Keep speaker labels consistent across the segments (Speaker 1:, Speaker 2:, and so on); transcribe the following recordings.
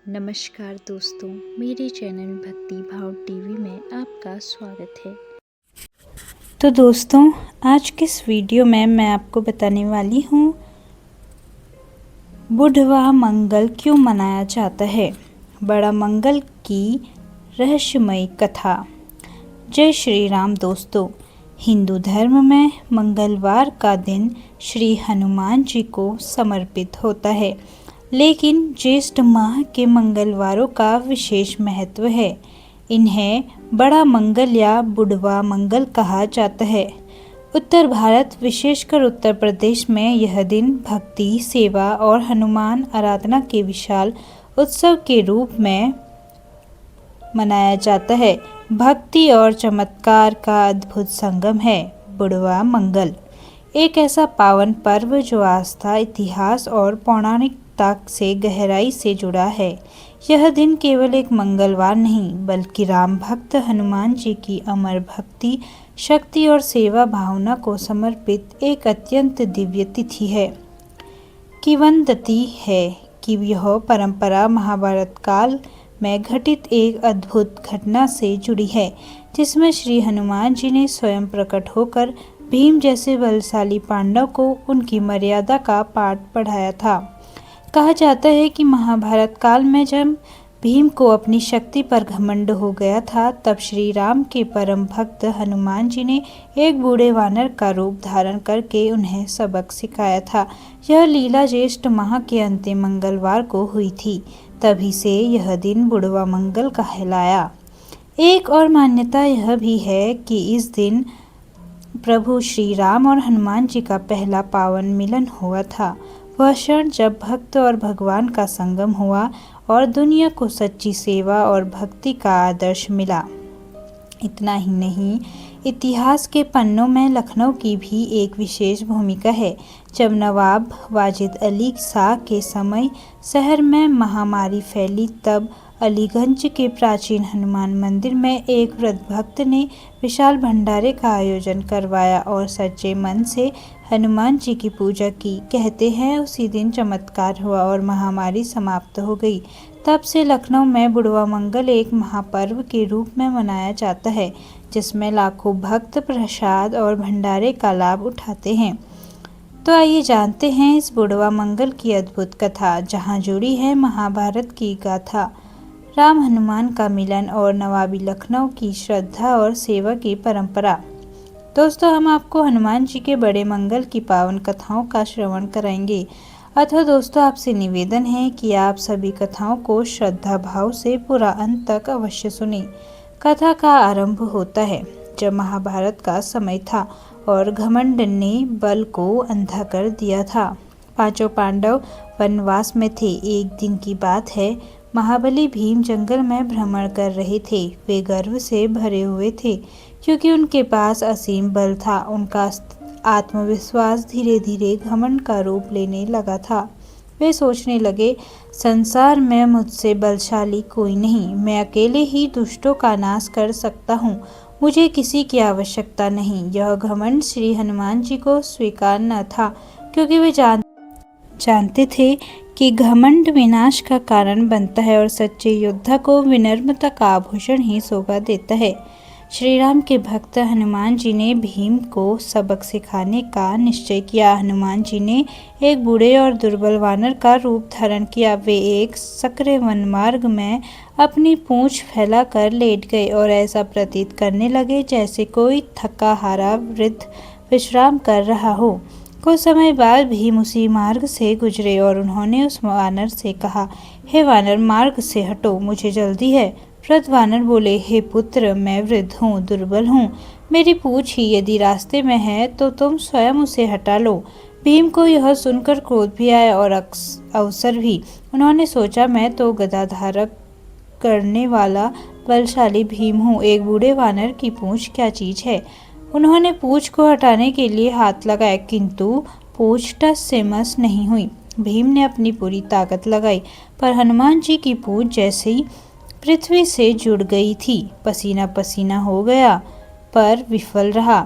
Speaker 1: नमस्कार दोस्तों, मेरे चैनल भक्ति भाव टीवी में आपका स्वागत है। तो दोस्तों, आज के इस वीडियो में मैं आपको बताने वाली हूँ बुधवार मंगल क्यों मनाया जाता है। बड़ा मंगल की रहस्यमयी कथा। जय श्री राम दोस्तों, हिंदू धर्म में मंगलवार का दिन श्री हनुमान जी को समर्पित होता है, लेकिन ज्येष्ठ माह के मंगलवारों का विशेष महत्व है। इन्हें बड़ा मंगल या बुधवार मंगल कहा जाता है। उत्तर भारत, विशेषकर उत्तर प्रदेश में यह दिन भक्ति, सेवा और हनुमान आराधना के विशाल उत्सव के रूप में मनाया जाता है। भक्ति और चमत्कार का अद्भुत संगम है। बुधवार मंगल एक ऐसा पावन पर्व जो आस्था, इतिहास और पौराणिकता से गहराई से जुड़ा है। यह दिन केवल एक मंगलवार नहीं, बल्कि राम भक्त हनुमान जी की अमर भक्ति, शक्ति और सेवा भावना को समर्पित एक अत्यंत दिव्य तिथि है। किंवदंती है कि यह परंपरा महाभारत काल में घटित एक अद्भुत घटना से जुड़ी है, जिसमें श्री हनुमान जी ने स्वयं प्रकट होकर भीम जैसे बलशाली पांडव को उनकी मर्यादा का पाठ पढ़ाया था। कहा जाता है कि महाभारत काल में जब भीम को अपनी शक्ति पर घमंड हो गया था, तब श्री राम के परम भक्त हनुमान जी ने एक बूढ़े वानर का रूप धारण करके उन्हें सबक सिखाया था। यह लीला ज्येष्ठ माह के अंतिम मंगलवार को हुई थी। तभी से यह दिन बुधवार मंगल कहलाया। एक और मान्यता यह भी है कि इस दिन प्रभु श्री राम और हनुमान जी का पहला पावन मिलन हुआ था। वह क्षण जब भक्त और भगवान का संगम हुआ और दुनिया को सच्ची सेवा और भक्ति का आदर्श मिला। इतना ही नहीं, इतिहास के पन्नों में लखनऊ की भी एक विशेष भूमिका है। जब नवाब वाजिद अली शाह के समय शहर में महामारी फैली, तब अलीगंज के प्राचीन हनुमान मंदिर में एक वृद्ध भक्त ने विशाल भंडारे का आयोजन करवाया और सच्चे मन से हनुमान जी की पूजा की। कहते हैं उसी दिन चमत्कार हुआ और महामारी समाप्त हो गई। तब से लखनऊ में बुधवार मंगल एक महापर्व के रूप में मनाया जाता है, जिसमें लाखों भक्त प्रसाद और भंडारे का लाभ उठाते हैं। तो आइए जानते हैं इस बुधवार मंगल की अद्भुत कथा, जहां जुड़ी है महाभारत की गाथा, राम हनुमान का मिलन और नवाबी लखनऊ की श्रद्धा और सेवा की परंपरा। दोस्तों, हम आपको हनुमान जी के बड़े मंगल की पावन कथाओं का श्रवण कराएंगे। अतः दोस्तों, आपसे निवेदन है कि आप सभी कथाओं को श्रद्धा भाव से पूरा अंत तक अवश्य सुने। कथा का आरंभ होता है जब महाभारत का समय था और घमंड ने बल को अंधा कर दिया था। पांचों पांडव वनवास में थे। एक दिन की बात है, महाबली भीम जंगल में भ्रमण कर रहे थे। वे गर्व से भरे हुए थे क्योंकि उनके पास असीम बल था। उनका आत्मविश्वास धीरे धीरे घमंड का रूप लेने लगा था। वे सोचने लगे, संसार में मुझसे बलशाली कोई नहीं। मैं अकेले ही दुष्टों का नाश कर सकता हूँ। मुझे किसी की आवश्यकता नहीं। यह घमंड श्री हनुमान जी को स्वीकार न था, क्योंकि वे जानते थे कि घमंड विनाश का कारण बनता है और सच्चे योद्धा को विनम्रता का आभूषण ही शोभा देता है। श्री राम के भक्त हनुमान जी ने भीम को सबक सिखाने का निश्चय किया। हनुमान जी ने एक बूढ़े और दुर्बल वानर का रूप धारण किया। वे एक संकरे वनमार्ग में अपनी पूंछ फैलाकर लेट गए और ऐसा प्रतीत करने लगे जैसे कोई थका हारा वृद्ध विश्राम कर रहा हो। कुछ समय बाद भीम उसी मार्ग से गुजरे और उन्होंने उस वानर से कहा, हे वानर, मार्ग से हटो, मुझे जल्दी है। वृद्ध वानर बोले, हे पुत्र, मैं वृद्ध हूँ, दुर्बल हूँ। मेरी पूंछ ही यदि रास्ते में है तो तुम स्वयं उसे हटा लो। भीम को यह सुनकर क्रोध भी आया और अवसर भी। उन्होंने सोचा, मैं तो गदा धारक करने वाला बलशाली भीम हूँ, एक बूढ़े वानर की पूंछ क्या चीज है। उन्होंने पूंछ को हटाने के लिए हाथ लगाया, किंतु पूंछ टस से मस नहीं हुई। भीम ने अपनी पूरी ताकत लगाई, पर हनुमान जी की पूंछ जैसे ही पृथ्वी से जुड़ गई थी। पसीना पसीना हो गया, पर विफल रहा।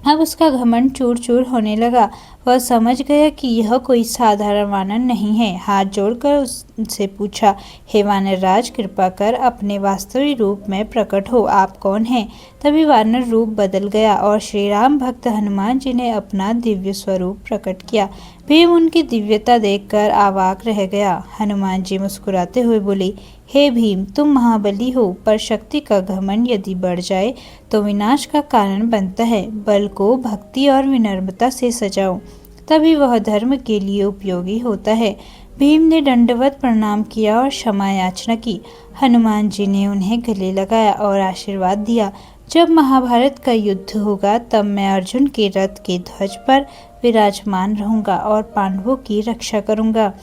Speaker 1: अब उसका घमंड चूर चूर होने लगा। वह समझ गया कि यह कोई साधारण वानर नहीं है। हाथ जोड़कर उससे पूछा, हे वानर राज, कृपा कर अपने वास्तविक रूप में प्रकट हो, आप कौन हैं? तभी वानर रूप बदल गया और श्री राम भक्त हनुमान जी ने अपना दिव्य स्वरूप प्रकट किया। भीम उनकी दिव्यता देखकर अवाक रह गया। हनुमान जी मुस्कुराते हुए बोले, हे भीम, तुम महाबली हो, पर शक्ति का घमंड यदि बढ़ जाए तो विनाश का कारण बनता है। बल को भक्ति और विनम्रता से सजाओ, तभी वह धर्म के लिए उपयोगी होता है। भीम ने दंडवत प्रणाम किया और क्षमा याचना की। हनुमान जी ने उन्हें गले लगाया और आशीर्वाद दिया, जब महाभारत का युद्ध होगा तब मैं अर्जुन के रथ के ध्वज पर विराजमान रहूंगा और पांडवों की रक्षा करूंगा।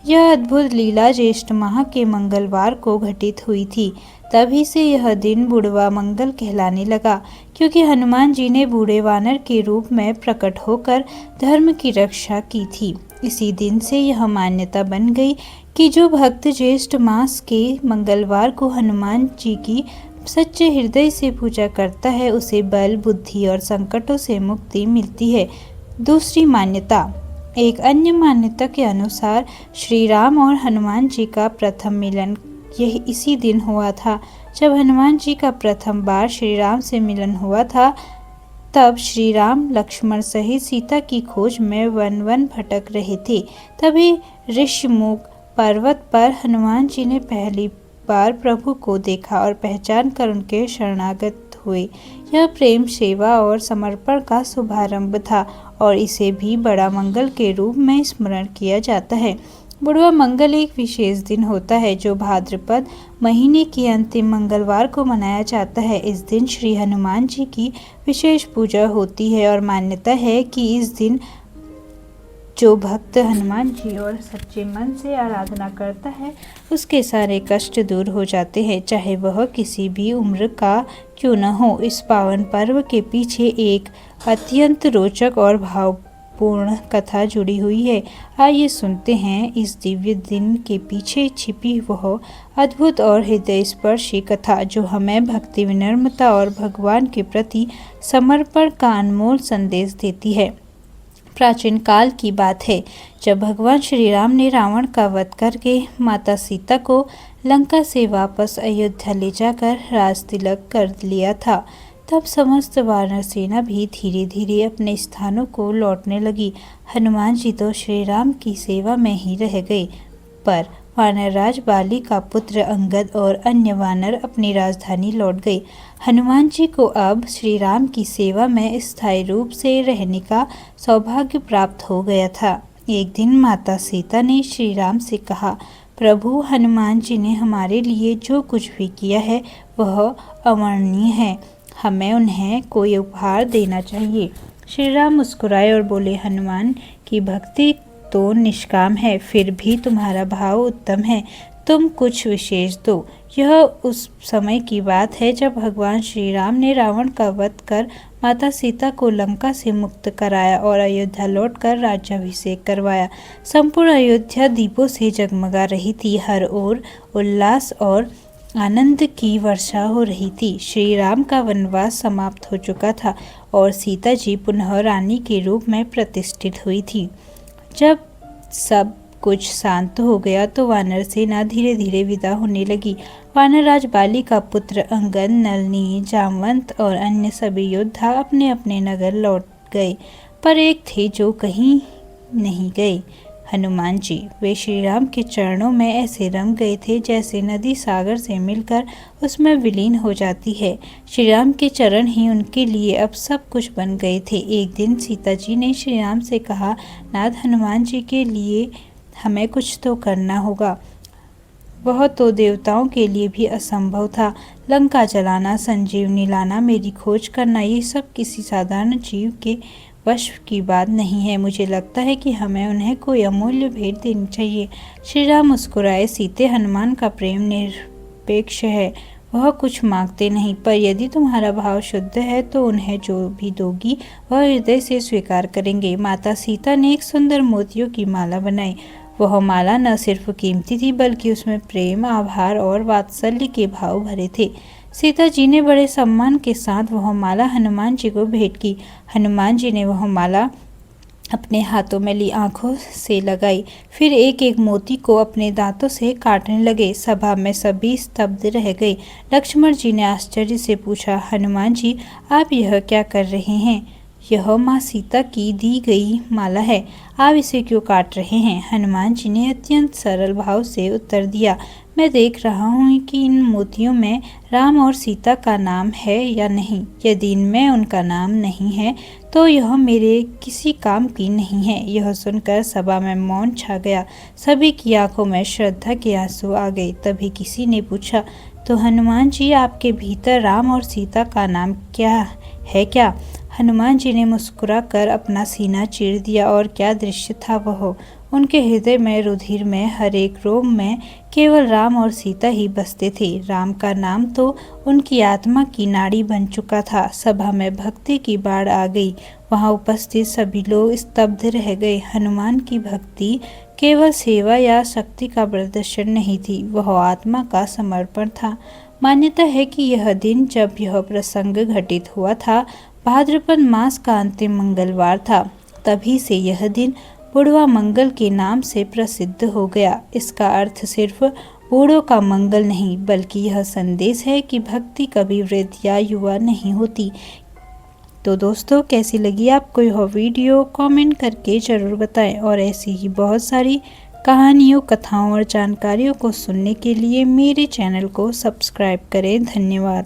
Speaker 1: यह अद्भुत लीला ज्येष्ठ माह के मंगलवार को घटित हुई थी। तभी से यह दिन बुढ़वा मंगल कहलाने लगा, क्योंकि हनुमान जी ने बूढ़े वानर के रूप में प्रकट होकर धर्म की रक्षा की थी। इसी दिन से यह मान्यता बन गई कि जो भक्त ज्येष्ठ मास के मंगलवार को हनुमान जी की सच्चे हृदय से पूजा करता है, उसे बल, बुद्धि और संकटों से मुक्ति मिलती है। दूसरी मान्यता। एक अन्य मान्यता के अनुसार श्री राम और हनुमान जी का प्रथम मिलन यह इसी दिन हुआ था। जब हनुमान जी का प्रथम बार श्री राम से मिलन हुआ था, तब श्री राम लक्ष्मण सहित सीता की खोज में वन वन भटक रहे थे। तभी ऋषिमुख पर्वत पर हनुमान जी ने पहली बार प्रभु को देखा और पहचान कर उनके शरणागत हुए। यह प्रेम, सेवा और समर्पण का शुभारंभ था और इसे भी बड़ा मंगल के रूप में स्मरण किया जाता है। बुढ़वा मंगल एक विशेष दिन होता है जो भाद्रपद महीने के अंतिम मंगलवार को मनाया जाता है। इस दिन श्री हनुमान जी की विशेष पूजा होती है और मान्यता है कि इस दिन जो भक्त हनुमान जी और सच्चे मन से आराधना करता है, उसके सारे कष्ट दूर हो जाते हैं, चाहे वह किसी भी उम्र का क्यों न हो। इस पावन पर्व के पीछे एक अत्यंत रोचक और भावपूर्ण कथा जुड़ी हुई है। आइए सुनते हैं इस दिव्य दिन के पीछे छिपी वह अद्भुत और हृदय स्पर्शी कथा, जो हमें भक्ति, विनम्रता और भगवान के प्रति समर्पण का अनमोल संदेश देती है। प्राचीन काल की बात है, जब भगवान श्री राम ने रावण का वध करके माता सीता को लंका से वापस अयोध्या ले जाकर राज तिलक कर लिया था, तब समस्त वानर सेना भी धीरे धीरे अपने स्थानों को लौटने लगी। हनुमान जी तो श्री राम की सेवा में ही रह गए, पर वानर राज बाली का पुत्र अंगद और अन्य वानर अपनी राजधानी लौट गए। हनुमान जी को अब श्री राम की सेवा में स्थायी रूप से रहने का सौभाग्य प्राप्त हो गया था। एक दिन माता सीता ने श्री राम से कहा, प्रभु, हनुमान जी ने हमारे लिए जो कुछ भी किया है वह अवर्णनीय है, हमें उन्हें कोई उपहार देना चाहिए। श्री राम मुस्कुराए और बोले, हनुमान की भक्ति तो निष्काम है, फिर भी तुम्हारा भाव उत्तम है, तुम कुछ विशेष दो। यह उस समय की बात है जब भगवान श्री राम ने रावण का वध कर माता सीता को लंका से मुक्त कराया और अयोध्या लौटकर राज्याभिषेक करवाया। संपूर्ण अयोध्या दीपों से जगमगा रही थी, हर ओर उल्लास और आनंद की वर्षा हो रही थी। श्री राम का वनवास समाप्त हो चुका था और सीता जी पुनः रानी के रूप में प्रतिष्ठित हुई थी। जब सब कुछ शांत हो गया तो वानर सेना धीरे धीरे विदा होने लगी। वानर राज बाली का पुत्र अंगद, नलनी, जामवंत और अन्य सभी योद्धा अपने अपने नगर लौट गए, पर एक थे जो कहीं नहीं गए, हनुमान जी। वे श्री राम के चरणों में ऐसे रम गए थे जैसे नदी सागर से मिलकर उसमें विलीन हो जाती है। श्री राम के चरण ही उनके लिए अब सब कुछ बन गए थे। एक दिन सीता जी ने श्री राम से कहा, नाथ, हनुमान जी के लिए हमें कुछ तो करना होगा, वह तो देवताओं के लिए भी असंभव था। लंका जलाना, संजीवनी लाना, मेरी खोज करना, ये सब किसी साधारण जीव के वश की बात नहीं है। मुझे लगता है कि हमें उन्हें कोई अमूल्य भेंट देनी चाहिए। श्री राम मुस्कुराए, सीते, हनुमान का प्रेम निरपेक्ष है, वह कुछ मांगते नहीं, पर यदि तुम्हारा भाव शुद्ध है तो उन्हें जो भी दोगी वह हृदय से स्वीकार करेंगे। माता सीता ने एक सुंदर मोतियों की माला बनाई। वह माला न सिर्फ कीमती थी बल्कि उसमें प्रेम, आभार और वात्सल्य के भाव भरे थे। सीता जी ने बड़े सम्मान के साथ वह माला हनुमान जी को भेंट की। हनुमान जी ने वह माला अपने हाथों में ली आंखों से लगाई, फिर एक एक मोती को अपने दांतों से काटने लगे। सभा में सभी स्तब्ध रह गए। लक्ष्मण जी ने आश्चर्य से पूछा, हनुमान जी, आप यह क्या कर रहे हैं? यह माँ सीता की दी गई माला है, आप इसे क्यों काट रहे हैं? हनुमान जी ने अत्यंत सरल भाव से उत्तर दिया, मैं देख रहा हूँ कि इन मोतियों में राम और सीता का नाम है या नहीं। यदि इनमें उनका नाम नहीं है तो यह मेरे किसी काम की नहीं है। यह सुनकर सभा में मौन छा गया। सभी की आंखों में श्रद्धा के आंसू आ गए। तभी किसी ने पूछा, तो हनुमान जी, आपके भीतर राम और सीता का नाम क्या है क्या? हनुमान जी ने मुस्कुराकर अपना सीना चीर दिया और क्या दृश्य था वह! उनके हृदय में, रुधिर में, हर एक रोम में केवल राम और सीता ही बसते थे। राम का नाम तो उनकी आत्मा की नाड़ी बन चुका था। सभा में भक्ति की बाढ़ आ गई। वहां उपस्थित सभी लोग स्तब्ध रह गए। हनुमान की भक्ति केवल सेवा या शक्ति का प्रदर्शन नहीं थी, वह आत्मा का समर्पण था। मान्यता है कि यह दिन, जब यह प्रसंग घटित हुआ था, भाद्रपद मास का अंतिम मंगलवार था। तभी से यह दिन बुढ़वा मंगल के नाम से प्रसिद्ध हो गया। इसका अर्थ सिर्फ बूढ़ों का मंगल नहीं, बल्कि यह संदेश है कि भक्ति कभी वृद्ध या युवा नहीं होती। तो दोस्तों, कैसी लगी आपको यह वीडियो? कमेंट करके ज़रूर बताएं और ऐसी ही बहुत सारी कहानियों, कथाओं और जानकारियों को सुनने के लिए मेरे चैनल को सब्सक्राइब करें। धन्यवाद।